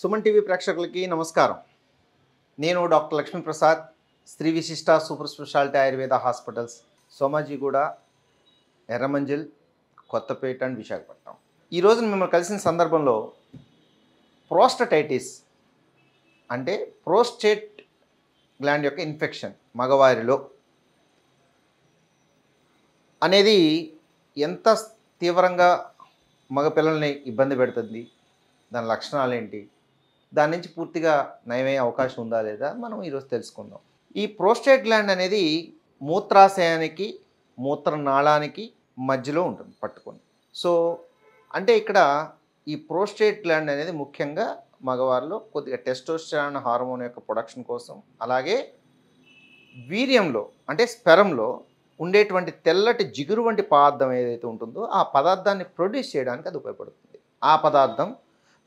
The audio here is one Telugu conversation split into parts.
సుమన్ టీవీ ప్రేక్షకులకి నమస్కారం. నేను doctor Lakshmi Prasad, Shri Vishishta super speciality Ayurveda hospitals, Somajiguda, Erramanzil, Kothapet and Visakhapatnam. ఈ రోజున మిమ్మల్ని కలిసిన సందర్భంలో ప్రోస్టటైటిస్ అంటే ప్రోస్టేట్ గ్లాండ్ యొక్క ఇన్ఫెక్షన్ మగవారిలో అనేది ఎంత తీవ్రంగా మగపిల్లల్ని ఇబ్బంది పెడుతుంది, దాని లక్షణాలు ఏంటి, దాని నుంచి పూర్తిగా నయమయ్యే అవకాశం ఉందా లేదా మనం ఈరోజు తెలుసుకుందాం. ఈ ప్రోస్టేట్ గ్లాండ్ అనేది మూత్రాశయానికి మూత్రనాళానికి మధ్యలో ఉంటుంది పట్టుకొని. సో అంటే ఇక్కడ ఈ ప్రోస్టేట్ గ్లాండ్ అనేది ముఖ్యంగా మగవారిలో కొద్దిగా టెస్టోస్టెరాన్ హార్మోన్ యొక్క ప్రొడక్షన్ కోసం, అలాగే వీర్యంలో అంటే స్పెరంలో ఉండేటువంటి తెల్లటి జిగురు వంటి పదార్థం ఏదైతే ఉంటుందో ఆ పదార్థాన్ని ప్రొడ్యూస్ చేయడానికి అది ఉపయోగపడుతుంది. ఆ పదార్థం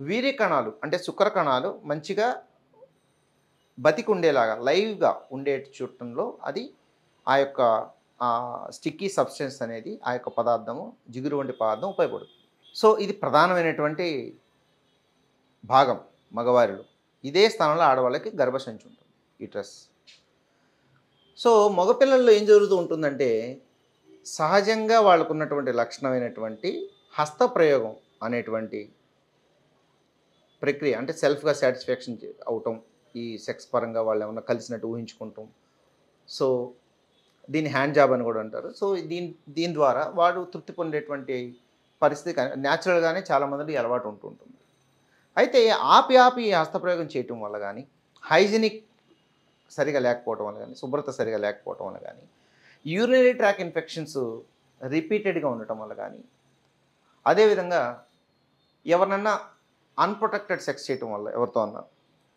వీర్య కణాలు అంటే శుక్ర కణాలు మంచిగా బతికి ఉండేలాగా లైవ్గా ఉండే చూడటంలో అది ఆ యొక్క స్టిక్కీ సబ్స్టెన్స్ అనేది ఆ యొక్క పదార్థము జిగురు వంటి పదార్థం ఉపయోగపడుతుంది. సో ఇది ప్రధానమైనటువంటి భాగం మగవారిలో. ఇదే స్థానంలో ఆడవాళ్ళకి గర్భసంచి ఉంటుంది, యూట్రస్. సో మగపిల్లల్లో ఏం జరుగుతూ ఉంటుందంటే సహజంగా వాళ్ళకు ఉన్నటువంటి లక్షణమైనటువంటి హస్తప్రయోగం అనేటువంటి ప్రక్రియ, అంటే సెల్ఫ్గా సాటిస్ఫాక్షన్ అవటం, ఈ సెక్స్ పరంగా వాళ్ళు ఏమన్నా కలిసినట్టు ఊహించుకుంటాం. సో దీన్ని హ్యాండ్ జాబ్ అని కూడా అంటారు. సో దీని ద్వారా వాడు తృప్తి పొందేటువంటి పరిస్థితి న్యాచురల్గానే చాలామందికి అలవాటు ఉంటుంటుంది. అయితే ఆపి ఈ హస్తప్రయోగం చేయటం వల్ల కానీ, హైజీనిక్ సరిగా లేకపోవటం వల్ల కానీ, శుభ్రత సరిగా లేకపోవటం వల్ల కానీ, యూరినరీ ట్రాక్ ఇన్ఫెక్షన్స్ రిపీటెడ్గా ఉండటం వల్ల కానీ, అదేవిధంగా ఎవరినన్నా అన్ప్రొటెక్టెడ్ సెక్స్ చేయటం వల్ల ఎవరితో అన్నా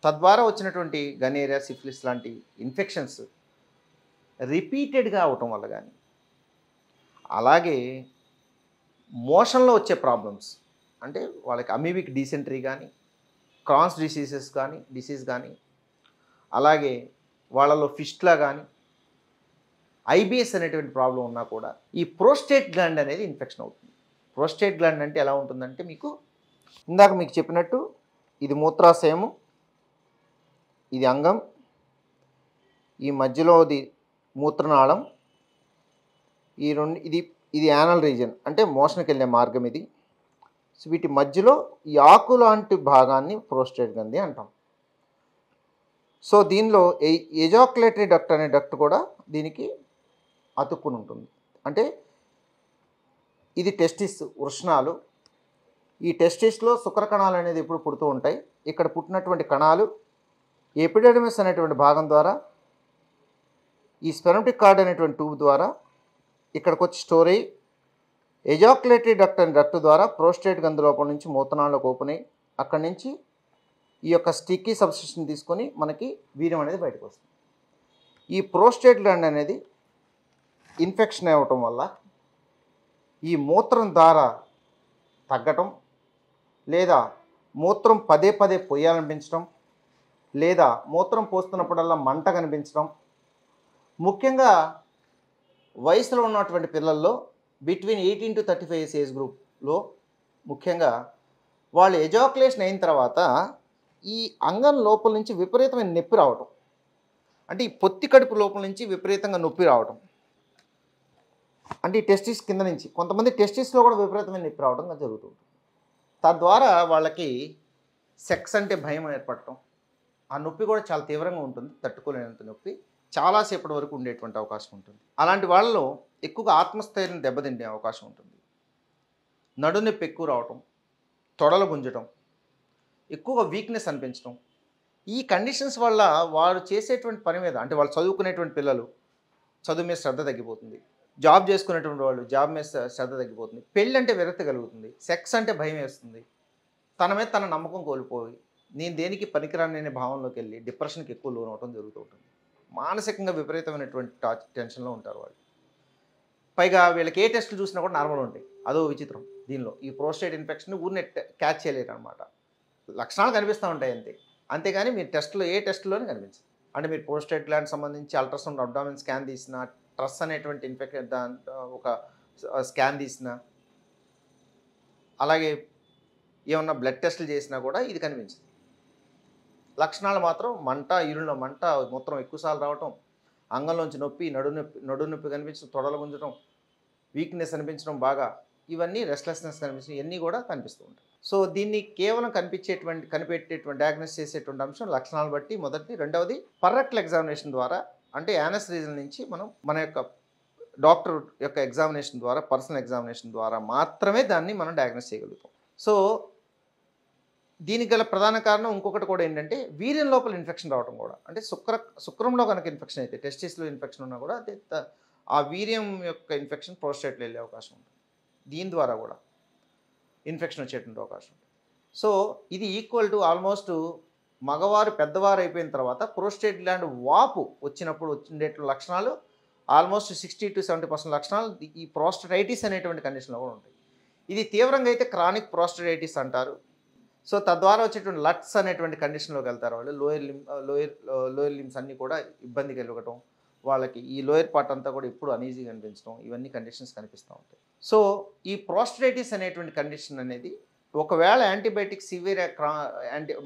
తద్వారా వచ్చినటువంటి గనేరియా, సిఫిలిస్ లాంటి ఇన్ఫెక్షన్స్ రిపీటెడ్గా అవటం వల్ల కానీ, అలాగే మోషన్లో వచ్చే ప్రాబ్లమ్స్ అంటే వాళ్ళకి అమీబిక్ డీసెంట్రీ కానీ, క్రాన్స్ డిసీజ్ కానీ, అలాగే వాళ్ళలో ఫిస్ట్లా కానీ, ఐబిఎస్ అనేటువంటి ప్రాబ్లం ఉన్నా కూడా ఈ ప్రోస్టేట్ గ్లాండ్ అనేది ఇన్ఫెక్షన్ అవుతుంది. ప్రోస్టేట్ గ్లాండ్ అంటే ఎలా ఉంటుందంటే మీకు ఇందాక మీకు చెప్పినట్టు ఇది మూత్రాశయము, ఇది అంగం, ఈ మధ్యలోది మూత్రనాళం, ఈ రెండు ఇది యానల్ రీజన్ అంటే మోషన్కి వెళ్ళే మార్గం ఇది. సో వీటి మధ్యలో ఈ ఆకు లాంటి భాగాన్ని ప్రోస్టేట్ గ్రంథి అంటాం. సో దీనిలో ఎజాక్యులేటరీ డక్ట్ అనే డక్ట్ కూడా దీనికి అతుక్కుని ఉంటుంది. అంటే ఇది టెస్టిస్ వృషణాలు. ఈ టెస్టిస్లో శుక్ర కణాలు అనేది ఎప్పుడు పుడుతూ ఉంటాయి. ఇక్కడ పుట్టినటువంటి కణాలు ఎపిడెర్మిస్ అనేటువంటి భాగం ద్వారా ఈ స్పెర్మటిక్ కార్డ్ అనేటువంటి ట్యూబ్ ద్వారా ఇక్కడికి వచ్చి స్టోర్ అయ్యి ఎజాక్యులేటరీ డక్ట్ అనే డక్ట్ ద్వారా ప్రోస్టేట్ గ్రంథి లోపల నుంచి మూత్రనాళాలకు ఓపెన్ అయ్యి అక్కడి నుంచి ఈ యొక్క స్టిక్కీ సబ్స్టెన్స్ని తీసుకొని మనకి వీర్యం అనేది బయటకు వస్తుంది. ఈ ప్రోస్టేట్ గ్లాండ్ అనేది ఇన్ఫెక్షన్ అవ్వటం వల్ల ఈ మూత్రం ద్వారా తగ్గటం, లేదా మూత్రం పదే పోయాలనిపించడం, లేదా మూత్రం పోస్తున్నప్పుడల్లా మంట కనిపించడం, ముఖ్యంగా వయసులో ఉన్నటువంటి పిల్లల్లో బిట్వీన్ 18 to 35 years ఏజ్ గ్రూప్లో ముఖ్యంగా వాళ్ళు ఎజాక్యులేషన్ అయిన తర్వాత ఈ అంగం లోపల నుంచి విపరీతమైన నొప్పి రావటం, అంటే ఈ పొత్తి కడుపు లోపల నుంచి విపరీతంగా నొప్పి రావటం, అంటే ఈ టెస్టిస్ కింద నుంచి కొంతమంది టెస్టిస్లో కూడా విపరీతమైన నొప్పి రావడం జరుగుతుంది. తద్వారా వాళ్ళకి సెక్స్ అంటే భయం ఏర్పడటం, ఆ నొప్పి కూడా చాలా తీవ్రంగా ఉంటుంది, తట్టుకోలేనంత నొప్పి చాలాసేపటి వరకు ఉండేటువంటి అవకాశం ఉంటుంది. అలాంటి వాళ్ళలో ఎక్కువగా ఆత్మస్థైర్యం దెబ్బతింటే అవకాశం ఉంటుంది. నడునొప్పి ఎక్కువ రావటం, తొడలు గుంజటం, ఎక్కువగా వీక్నెస్ అనిపించడం. ఈ కండిషన్స్ వల్ల వారు చేసేటువంటి పని మీద, అంటే వాళ్ళు చదువుకునేటువంటి పిల్లలు చదువు మీద శ్రద్ధ తగ్గిపోతుంది, జాబ్ చేసుకునేటువంటి వాళ్ళు జాబ్ మీద శ్రద్ధ తగ్గిపోతుంది, పెళ్ళి అంటే విరక్తి కలుగుతుంది, సెక్స్ అంటే భయం వేస్తుంది, తన మీద తన నమ్మకం కోల్పోయి నేను దేనికి పనికిరాని అనే భావంలోకి వెళ్ళి డిప్రెషన్కి ఎక్కువ లోనవటం జరుగుతూ ఉంటుంది. మానసికంగా విపరీతమైనటువంటి టెన్షన్లో ఉంటారు వాళ్ళు. పైగా వీళ్ళకి ఏ టెస్టులు చూసినా కూడా నార్మల్ ఉంటాయి. అదో విచిత్రం. దీనిలో ఈ ప్రోస్టేట్ ఇన్ఫెక్షన్ ఊరినే క్యాచ్ చేయలేరు అనమాట. లక్షణాలు కనిపిస్తూ ఉంటాయి అంతేగాని మీరు ఏ టెస్టులోనే కనిపించదు. అంటే మీరు ప్రోస్టేట్ గ్లాండ్ సంబంధించి అల్ట్రాసౌండ్ అబ్డామిన్ స్కాన్ తీసిన, ట్రస్ అనేటువంటి ఇన్ఫెక్షన్ ఒక స్కాన్ తీసిన, అలాగే ఏమన్నా బ్లడ్ టెస్టులు చేసినా కూడా ఇది కనిపించదు. లక్షణాలు మాత్రం మంట, యూరిన్‌లో మంట, మూత్రం ఎక్కువసార్లు రావటం, అంగంలోంచి నొప్పి, నడుము నొప్పి కనిపించడం, తొడలు గుంజడం, వీక్‌నెస్ అనిపించడం బాగా, ఇవన్నీ రెస్ట్‌లెస్‌నెస్ కనిపించడం, ఇవన్నీ కూడా కనిపిస్తూ ఉంటాయి. సో, దీన్ని కేవలం కనిపెట్టేటువంటి డయాగ్నోస్ చేసేటువంటి అంశం లక్షణాలను బట్టి మొదటిది. రెండవది పర్రెక్టల్ ఎగ్జామినేషన్ ద్వారా, అంటే యానస్ రీజన్ నుంచి మనం మన యొక్క డాక్టర్ యొక్క ఎగ్జామినేషన్ ద్వారా, పర్సనల్ ఎగ్జామినేషన్ ద్వారా మాత్రమే దాన్ని మనం డయాగ్నోస్ చేయగలుగుతాం. సో, దీనికి గల ప్రధాన కారణం ఇంకొకటి కూడా ఏంటంటే, వీర్యం లోపల ఇన్ఫెక్షన్ రావడం కూడా. అంటే శుక్రంలో కనుక ఇన్ఫెక్షన్ అయితే, టెస్టిస్‌లో ఇన్ఫెక్షన్ ఉన్నా కూడా అది ఆ వీర్యం యొక్క ఇన్ఫెక్షన్ ప్రోస్టేట్‌లో వెళ్ళే అవకాశం ఉంటుంది. దీని ద్వారా కూడా ఇన్ఫెక్షన్ వచ్చేటువంటి అవకాశం ఉంటుంది. సో, ఇది ఈక్వల్ టు ఆల్మోస్ట్ మగవారు పెద్దవారు అయిపోయిన తర్వాత ప్రోస్టేట్ గ్లాండ్ వాపు వచ్చినప్పుడు ఉండేటువంటి లక్షణాలు ఆల్మోస్ట్ 60-70% లక్షణాలు ఈ ప్రోస్టేటైటిస్ అనేటువంటి కండిషన్లో కూడా ఉంటాయి. ఇది తీవ్రంగా అయితే క్రానిక్ ప్రోస్టేటైటిస్ అంటారు. సో, తద్వారా వచ్చేటువంటి లట్స్ అనేటువంటి కండిషన్లోకి వెళ్తారు వాళ్ళు. లోయర్ లిమ్స్ అన్నీ కూడా ఇబ్బంది కలగటం, వాళ్ళకి ఈ లోయర్ పార్ట్ అంతా కూడా ఎప్పుడు అనీజీగా అనిపించడం, ఇవన్నీ కండిషన్స్ కనిపిస్తూ ఉంటాయి. సో, ఈ ప్రోస్టేటైటిస్ అనేటువంటి కండిషన్ అనేది ఒకవేళ యాంటీబయాటిక్స్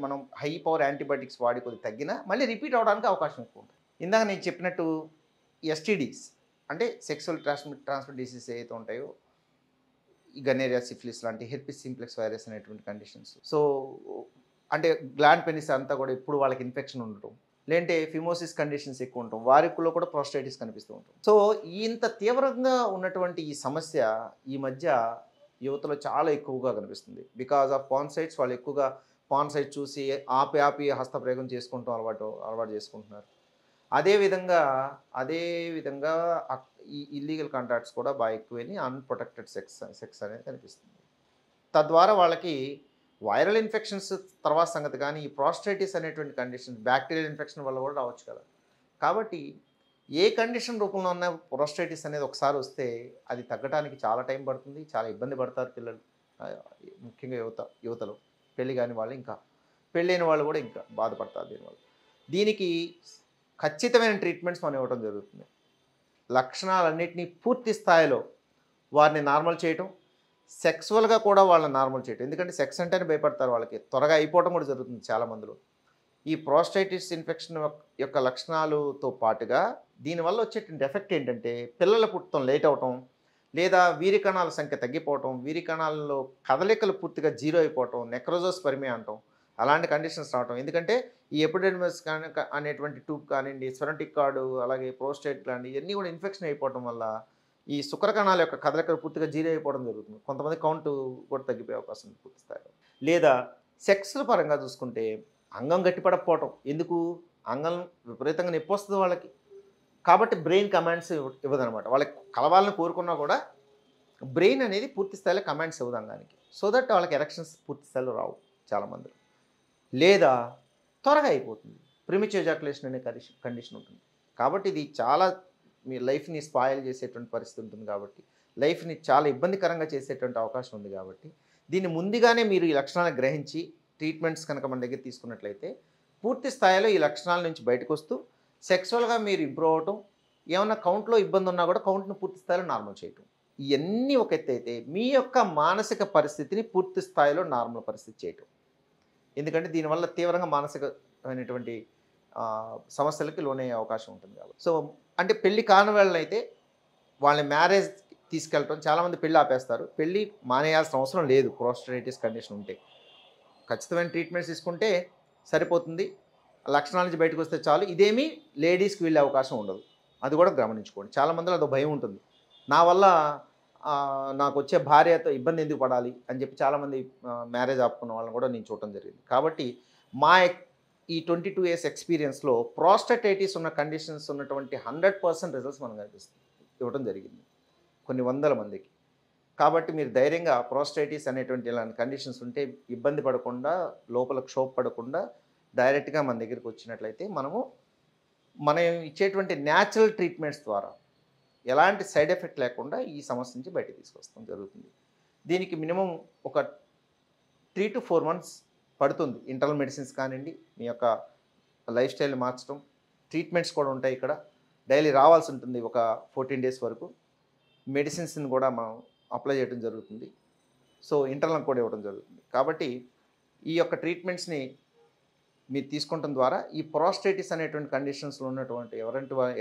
మనం హై పవర్ యాంటీబయాటిక్స్ వాడి కొద్దిగా తగ్గినా మళ్ళీ రిపీట్ అవడానికి అవకాశం ఎక్కువ ఉంటుంది. ఇందాక నేను చెప్పినట్టు ఎస్టీడీస్ అంటే సెక్సువల్ ట్రాన్స్మిట్ డిసీజ్ ఏవైతే ఉంటాయో, ఈ గనేరియా, సిఫిలిస్ లాంటి, హెర్పిస్ సింప్లెక్స్ వైరస్ అనేటువంటి కండిషన్స్. సో, అంటే గ్లాండ్ పెనిస్ అంతా కూడా ఎప్పుడు వాళ్ళకి ఇన్ఫెక్షన్ ఉండటం, లేదంటే ఫిమోసిస్ కండిషన్స్ ఎక్కువ ఉండటం, వారికుల్లో కూడా ప్రోస్టైటిస్ కనిపిస్తూ ఉంటుంది. సో, ఇంత తీవ్రంగా ఉన్నటువంటి ఈ సమస్య ఈ మధ్య యువతలో చాలా ఎక్కువగా కనిపిస్తుంది. Because of porn sites. వాళ్ళు ఎక్కువగా పాన్ సైట్ చూసి ఆపి హస్తప్రయోగం చేసుకుంటాం అలవాటు చేసుకుంటున్నారు. అదేవిధంగా ఈ ఇల్లీగల్ కాంటాక్ట్స్ కూడా బాగా ఎక్కువైనాయి. అన్‌ప్రొటెక్టెడ్ సెక్స్ అనేది కనిపిస్తుంది. తద్వారా వాళ్ళకి వైరల్ ఇన్ఫెక్షన్స్ తర్వాత సంగతి, కానీ ఈ ప్రోస్టైటిస్ అనేటువంటి కండిషన్ బ్యాక్టీరియల్ ఇన్ఫెక్షన్ వల్ల కూడా రావచ్చు కదా. కాబట్టి ఏ కండిషన్ రూపంలో ఉన్న ప్రోస్టైటిస్ అనేది ఒకసారి వస్తే అది తగ్గడానికి చాలా టైం పడుతుంది. చాలా ఇబ్బంది పడతారు పిల్లలు, ముఖ్యంగా యువతలు, పెళ్లి కాని వాళ్ళు, ఇంకా పెళ్ళైన వాళ్ళు కూడా ఇంకా బాధపడతారు దీనివల్ల. దీనికి ఖచ్చితమైన ట్రీట్మెంట్స్ మనం ఇవ్వడం జరుగుతుంది. లక్షణాలన్నింటినీ పూర్తి స్థాయిలో వారిని నార్మల్ చేయటం, సెక్సువల్గా కూడా వాళ్ళని నార్మల్ చేయటం. ఎందుకంటే సెక్స్ అంటేనే భయపడతారు, వాళ్ళకి త్వరగా అయిపోవటం కూడా జరుగుతుంది చాలామందిలో. ఈ ప్రోస్టైటిస్ ఇన్ఫెక్షన్ యొక్క లక్షణాలతో పాటుగా దీనివల్ల వచ్చేటువంటి ఎఫెక్ట్ ఏంటంటే, పిల్లల పుట్టడం లేట్ అవటం, లేదా వీరి కణాల సంఖ్య తగ్గిపోవటం, వీరి కణాలలో కదలికలు పూర్తిగా జీరో అయిపోవటం, నెక్రోజోస్పెర్మియా అంటాం, అలాంటి కండిషన్స్ రావటం. ఎందుకంటే ఈ ఎపిడెర్మిస్ అనేటువంటి ట్యూబ్ కానివ్వండి, స్ఫెనోటిక్ కార్డు, అలాగే ప్రోస్టేట్ గ్లాండ్, ఇవన్నీ కూడా ఇన్ఫెక్షన్ అయిపోవటం వల్ల ఈ శుక్రకణాల యొక్క కదలికలు పూర్తిగా జీరో అయిపోవడం జరుగుతుంది. కొంతమంది కౌంట్ కూడా తగ్గిపోయే అవకాశం ఉంది పూర్తి స్థాయిలో. లేదా సెక్స్ పరంగా చూసుకుంటే అంగం గట్టిపడకపోవటం. ఎందుకు? అంగం విపరీతంగా నొప్పి వస్తుంది వాళ్ళకి, కాబట్టి బ్రెయిన్ కమాండ్స్ ఇవ్వదనమాట. వాళ్ళకి కలవాలని కోరుకున్నా కూడా బ్రెయిన్ అనేది పూర్తి స్థాయిలో కమాండ్స్ ఇవ్వదు అంగానికి. సో దట్ వాళ్ళకి ఎరెక్షన్స్ పూర్తి స్థాయిలో రావు చాలామంది. లేదా త్వరగా అయిపోతుంది, ప్రిమిచ్యూర్ ఎజాక్యులేషన్ అనే కండిషన్ ఉంటుంది. కాబట్టి ఇది చాలా మీ లైఫ్ని స్పాయిల్ చేసేటువంటి పరిస్థితి ఉంటుంది. కాబట్టి లైఫ్ని చాలా ఇబ్బందికరంగా చేసేటువంటి అవకాశం ఉంది. కాబట్టి దీన్ని ముందుగానే మీరు ఈ లక్షణాలను గ్రహించి ట్రీట్మెంట్స్ కనుక మన దగ్గర తీసుకున్నట్లయితే పూర్తి స్థాయిలో ఈ లక్షణాల నుంచి బయటకు వస్తూ సెక్సువల్గా మీరు ఇంప్రూవ్ అవటం, ఏమన్నా కౌంట్లో ఇబ్బంది ఉన్నా కూడా కౌంట్ను పూర్తి స్థాయిలో నార్మల్ చేయటం, ఇవన్నీ ఒక ఎత్తు అయితే మీ యొక్క మానసిక పరిస్థితిని పూర్తి స్థాయిలో నార్మల్ పరిస్థితి చేయటం. ఎందుకంటే దీనివల్ల తీవ్రంగా మానసికమైనటువంటి సమస్యలకి లోనయ్యే అవకాశం ఉంటుంది. కాబట్టి సో, అంటే పెళ్ళి కాని వాళ్ళైతే వాళ్ళని మ్యారేజ్ తీసుకెళ్ళటం, చాలామంది పెళ్ళి ఆపేస్తారు. పెళ్ళి మానేయాల్సిన అవసరం లేదు. ప్రోస్టైటిస్ కండిషన్ ఉంటే ఖచ్చితమైన ట్రీట్మెంట్స్ తీసుకుంటే సరిపోతుంది. లక్షణాల నుంచి బయటకు వస్తే చాలు. ఇదేమీ లేడీస్కి వెళ్ళే అవకాశం ఉండదు. అది కూడా గమనించుకోండి. చాలామందిలో అదో భయం ఉంటుంది. నా వల్ల నాకు వచ్చే భార్యతో ఇబ్బంది ఎందుకు పడాలి అని చెప్పి చాలామంది మ్యారేజ్ ఆపుకున్న వాళ్ళని కూడా నేను చూడటం జరిగింది. కాబట్టి మా ఈ 22 years ఎక్స్పీరియన్స్లో ప్రోస్టైటిస్ ఉన్న కండిషన్స్ ఉన్నటువంటి 100% రిజల్ట్స్ మనం ఇవ్వడం జరిగింది కొన్ని వందల మందికి. కాబట్టి మీరు ధైర్యంగా ప్రోస్టైటిస్ అనేటువంటి ఇలాంటి కండిషన్స్ ఉంటే ఇబ్బంది పడకుండా, లోపల క్షోభ పడకుండా డైరెక్ట్గా మన దగ్గరికి వచ్చినట్లయితే మనం ఇచ్చేటువంటి న్యాచురల్ ట్రీట్మెంట్స్ ద్వారా ఎలాంటి సైడ్ ఎఫెక్ట్ లేకుండా ఈ సమస్య నుంచి బయటకు తీసుకొస్తాం జరుగుతుంది. దీనికి మినిమం ఒక 3 to 4 months పడుతుంది. ఇంటర్నల్ మెడిసిన్స్ కానివ్వండి, మీ యొక్క లైఫ్ స్టైల్ని మార్చడం, ట్రీట్మెంట్స్ కూడా ఉంటాయి. ఇక్కడ డైలీ రావాల్సి ఉంటుంది ఒక 14 days వరకు. మెడిసిన్స్ని కూడా మనం అప్లై చేయడం జరుగుతుంది. సో ఇంటర్నల్ కూడా ఇవ్వడం జరుగుతుంది. కాబట్టి ఈ యొక్క ట్రీట్మెంట్స్ని మీరు తీసుకోవటం ద్వారా ఈ ప్రోస్టేటిస్ అనేటువంటి కండిషన్స్లో ఉన్నటువంటి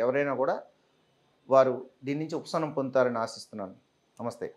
ఎవరైనా కూడా వారు దీని నుంచి ఉపశమనం పొందుతారని ఆశిస్తున్నాను. నమస్తే.